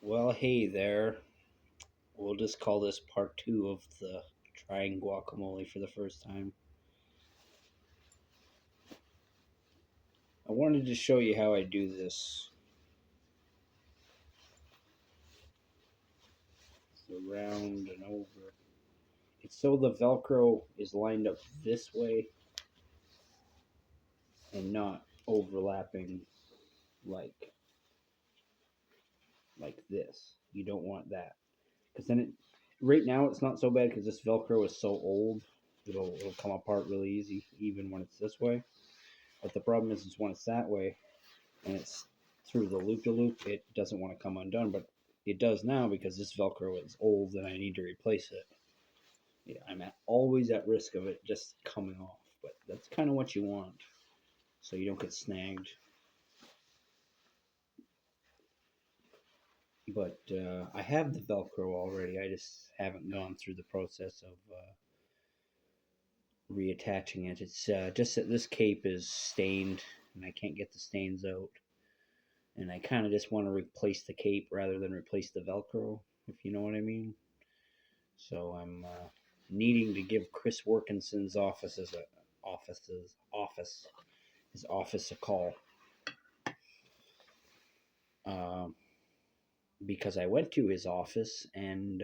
Well, hey there. We'll just call this part two of the trying guacamole for the first time. I wanted to show you how I do this. So round and over. It's so the Velcro is lined up this way and not overlapping like like this. You don't want that. Because then right now it's not so bad because this Velcro is so old. It'll come apart really easy even when it's this way. But the problem is when it's that way, and it's through the loop to loop, it doesn't want to come undone, but it does now because this Velcro is old and I need to replace it. Yeah, always at risk of it just coming off, but that's kind of what you want so you don't get snagged. But I have the Velcro already. I just haven't gone through the process of reattaching it. It's just that this cape is stained and I can't get the stains out. And I kind of just want to replace the cape rather than replace the Velcro, if you know what I mean. So I'm needing to give Chris Workinson's office a call uh, because I went to his office and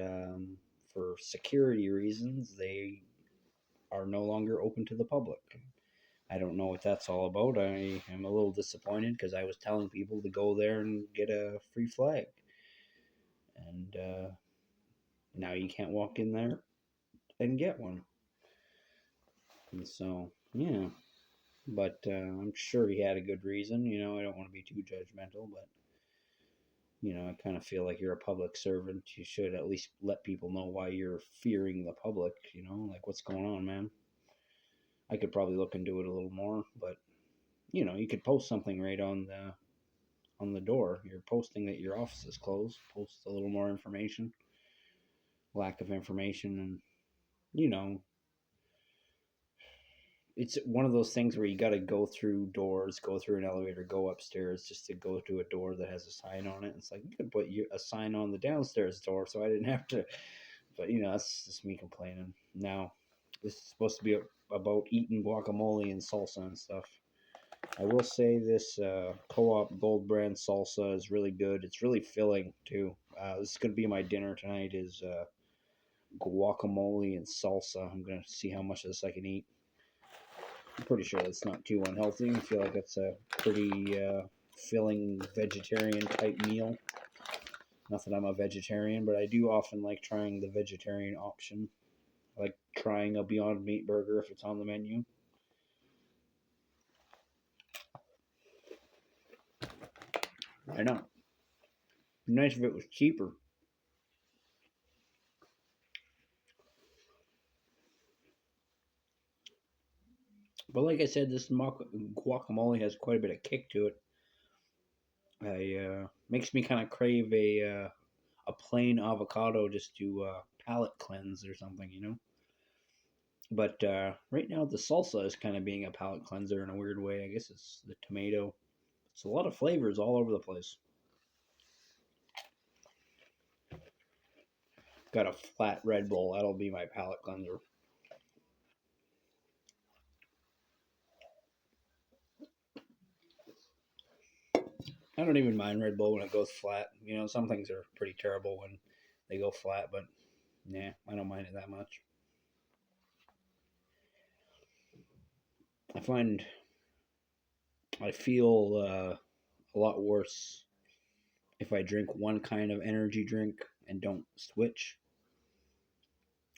for security reasons they are no longer open to the public. I don't know what that's all about. I am a little disappointed because I was telling people to go there and get a free flag, and now you can't walk in there and get one. And so, yeah, but I'm sure he had a good reason. I don't want to be too judgmental, but I kind of feel like you're a public servant. You should at least let people know why you're fearing the public. Like what's going on, man. I could probably look into it a little more, but you could post something right on the door. You're posting that your office is closed. Post a little more information, lack of information, and you know it's one of those things where you got to go through doors, go through an elevator, go upstairs just to go to a door that has a sign on it. It's like you could put a sign on the downstairs door, so I didn't have to. But that's just me complaining. Now, this is supposed to be about eating guacamole and salsa and stuff. I will say this Co-op Gold Brand salsa is really good. It's really filling too. This is gonna be my dinner tonight. Is guacamole and salsa. I'm gonna see how much of this I can eat. I'm pretty sure that's not too unhealthy. I feel like it's a pretty filling vegetarian type meal. Not that I'm a vegetarian, but I do often like trying the vegetarian option. I like trying a Beyond Meat burger if it's on the menu. I know. It'd be nice if it was cheaper. But like I said, this guacamole has quite a bit of kick to it. I makes me kind of crave a plain avocado just to palate cleanse or something. But right now the salsa is kind of being a palate cleanser in a weird way. I guess it's the tomato. It's a lot of flavors all over the place. Got a flat Red Bull. That'll be my palate cleanser. I don't even mind Red Bull when it goes flat. Some things are pretty terrible when they go flat, but yeah, I don't mind it that much. I find I feel a lot worse if I drink one kind of energy drink and don't switch.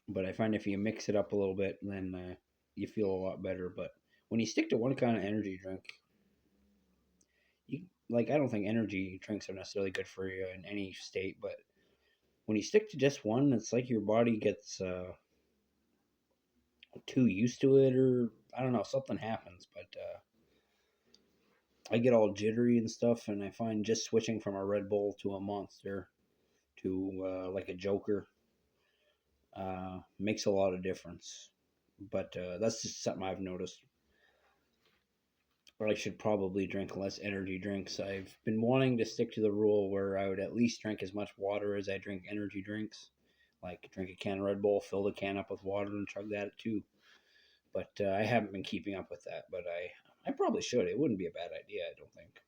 But I find if you mix it up a little bit, then you feel a lot better. But when you stick to one kind of energy drink, I don't think energy drinks are necessarily good for you in any state. But when you stick to just one, it's like your body gets too used to it, or I don't know, something happens. But I get all jittery and stuff, and I find just switching from a Red Bull to a Monster to like a Joker makes a lot of difference. But that's just something I've noticed. But I should probably drink less energy drinks. I've been wanting to stick to the rule where I would at least drink as much water as I drink energy drinks. Like drink a can of Red Bull, fill the can up with water, and chug that too. But I haven't been keeping up with that. But I probably should. It wouldn't be a bad idea, I don't think.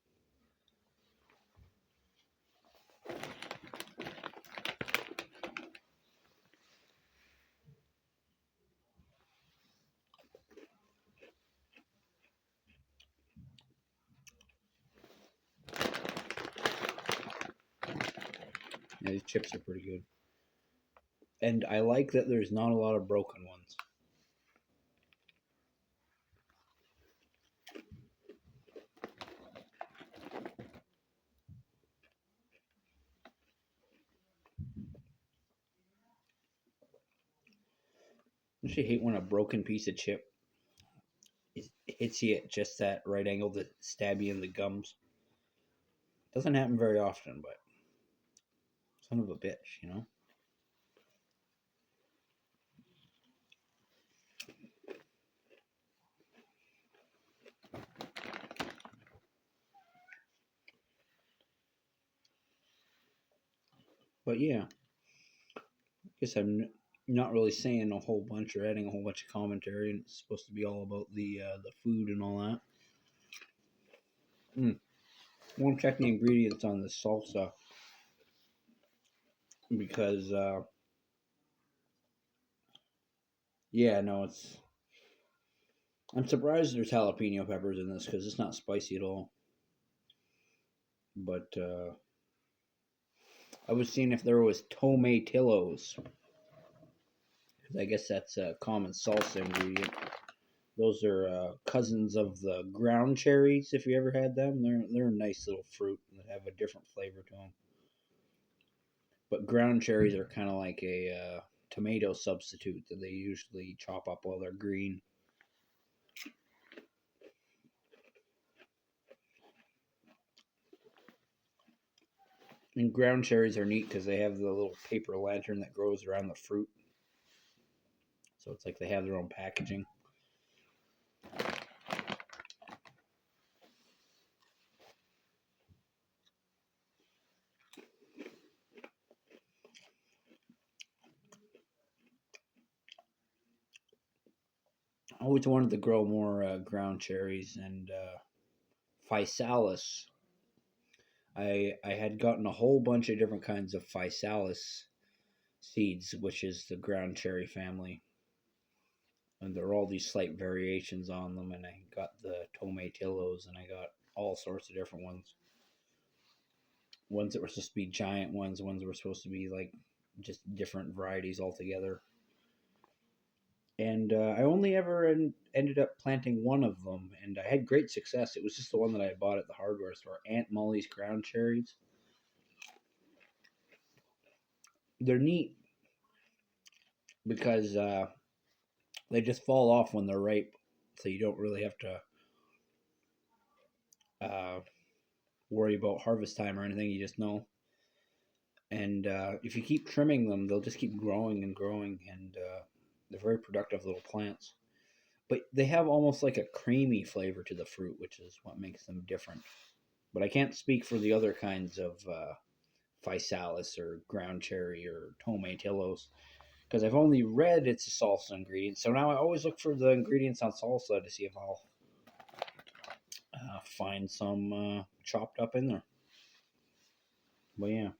Yeah, these chips are pretty good. And I like that there's not a lot of broken ones. I actually hate when a broken piece of chip hits you at just that right angle to stab you in the gums. Doesn't happen very often, but son of a bitch, you know? But yeah, I guess I'm not really saying a whole bunch or adding a whole bunch of commentary, and it's supposed to be all about the food and all that. Won't check the ingredients on the salsa because, yeah, no, it's. I'm surprised there's jalapeno peppers in this because it's not spicy at all. But I was seeing if there was tomatillos, because I guess that's a common salsa ingredient. Those are cousins of the ground cherries. If you ever had them, they're a nice little fruit that have a different flavor to them. But ground cherries are kind of like a tomato substitute that they usually chop up while they're green. And ground cherries are neat because they have the little paper lantern that grows around the fruit. So it's like they have their own packaging. I always wanted to grow more ground cherries and physalis. I had gotten a whole bunch of different kinds of physalis seeds, which is the ground cherry family. And there are all these slight variations on them. And I got the tomatillos, and I got all sorts of different ones. Ones that were supposed to be giant ones that were supposed to be like just different varieties altogether. And I only ever ended up planting one of them, and I had great success. It was just the one that I bought at the hardware store, Aunt Molly's ground cherries. They're neat because they just fall off when they're ripe, so you don't really have to uh, worry about harvest time or anything. You just know. And if you keep trimming them, they'll just keep growing and growing, and they're very productive little plants. But they have almost like a creamy flavor to the fruit, which is what makes them different. But I can't speak for the other kinds of physalis or ground cherry or tomatillos because I've only read it's a salsa ingredient. So now I always look for the ingredients on salsa to see if I'll find some chopped up in there. But yeah.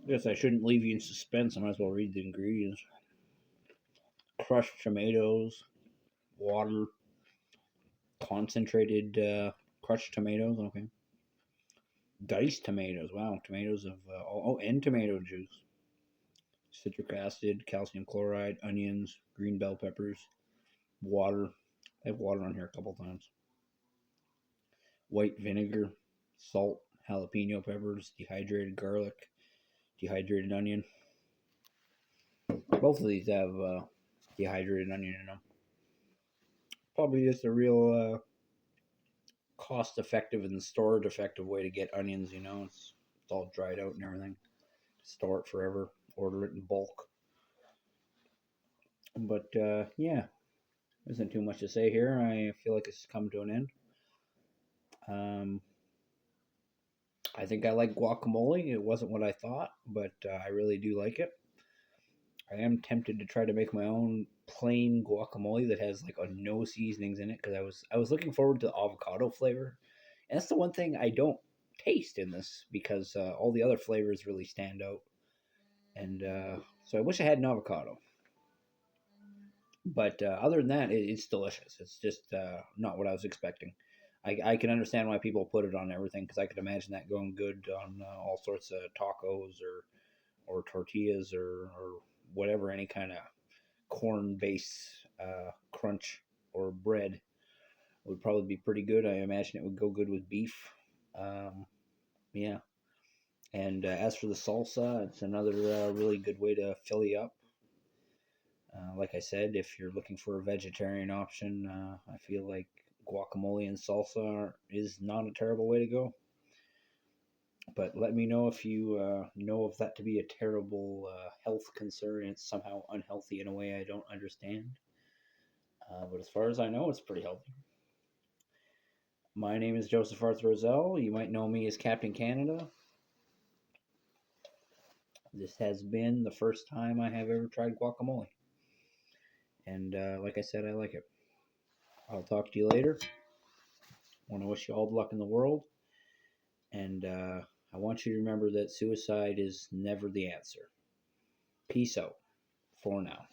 I guess I shouldn't leave you in suspense. I might as well read the ingredients. Crushed tomatoes, water, concentrated crushed tomatoes. Okay. Diced tomatoes. Wow. Tomatoes of, and tomato juice. Citric acid, calcium chloride, onions, green bell peppers, water. I have water on here a couple times. White vinegar, salt, jalapeno peppers, dehydrated garlic, dehydrated onion. Both of these have dehydrated onion in them. Probably just a real cost effective and storage effective way to get onions, you know. It's all dried out and everything. Store it forever, order it in bulk. But yeah, isn't too much to say here. I feel like it's come to an end. Um, I think I like guacamole. It wasn't what I thought, but I really do like it. I am tempted to try to make my own plain guacamole that has like no seasonings in it because I was looking forward to the avocado flavor, and that's the one thing I don't taste in this because all the other flavors really stand out. And so I wish I had an avocado. But other than that, it's delicious. It's just not what I was expecting. I can understand why people put it on everything because I could imagine that going good on all sorts of tacos or tortillas or whatever, any kind of corn base crunch or bread would probably be pretty good. I imagine it would go good with beef. Um, yeah. And as for the salsa, it's another really good way to fill you up. Like I said, if you're looking for a vegetarian option, I feel like guacamole and salsa is not a terrible way to go. But let me know if you know of that to be a terrible health concern and it's somehow unhealthy in a way I don't understand. But as far as I know, it's pretty healthy. My name is Joseph Arthur Roszell. You might know me as Captain Canada. This has been the first time I have ever tried guacamole. And like I said, I like it. I'll talk to you later. I want to wish you all the luck in the world. And I want you to remember that suicide is never the answer. Peace out for now.